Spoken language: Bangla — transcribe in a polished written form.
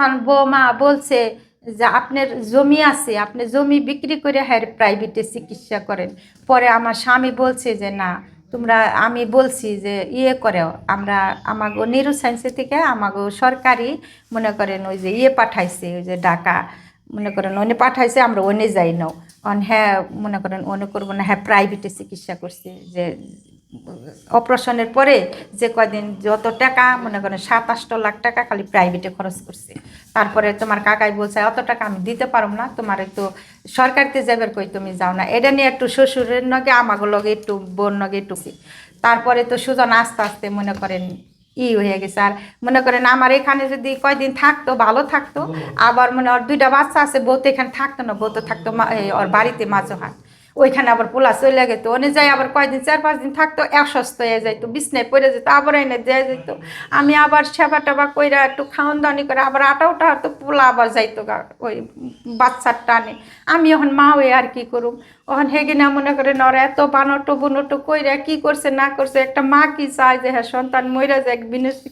তখন বৌমা বলছে যে আপনার জমি আছে, আপনি জমি বিক্রি করে হ্যাঁ প্রাইভেটে চিকিৎসা করেন। পরে আমার স্বামী বলছে যে না তোমরা, আমি বলছি যে করো, আমরা আমাগো নিউরো সায়েন্সে থেকে আমাগো সরকারি মনে করেন ওই যে পাঠাইছে, ওই যে ঢাকা মনে করেন ওনে পাঠাইছে, আমরা ওনে যাই নাও। হ্যাঁ মনে করেন ওনে করবো না, হ্যাঁ প্রাইভেটে চিকিৎসা করছে। যে অপারেশনের পরে যে কয়দিন যত টাকা মনে করেন 27 লাখ টাকা খালি প্রাইভেটে খরচ করছে। তারপরে তোমার কাকাই বলছে অত টাকা আমি দিতে পারব না, তোমার একটু সরকারিতে যাবার কই তুমি যাও না। এটা নিয়ে একটু শ্বশুরের নগে আমাগো লগে একটু বোন নগে একটু। তারপরে তো সুজন আস্তে আস্তে মনে করেন হয়ে গেছে। আর মনে করেন আমার এখানে যদি কয়দিন থাকতো ভালো থাকতো, আবার মনে ওর 2টা বাচ্চা আছে, বউ তো এখানে থাকতো না, বউ তো থাকতো ওর বাড়িতে মাঝহাট, ওইখানে আবার পোলা চলে যেত, ওনে যাই আবার কয়দিন 4-5 দিন থাকতো, অসুস্থ হয়ে যাইতো, বিছনায় পড়ে যেত, আবার এনে দেওয়া যেত। আমি আবার সেবা টেবা কইরা একটু খাওয়ান দাওয়ানি করে আবার আটা উঠা হতো, পোলা আবার যাইতো ওই বাচ্চার টানে। আমি এখন মা হয়ে আর কি করুম, ওখান হেগিনা মনে করেন ওরা এত বানটো বুনটো কইরা কি করছে না করছে, একটা মা কি চায় যে হ্যাঁ সন্তান মইরা যায় বিনষ্টি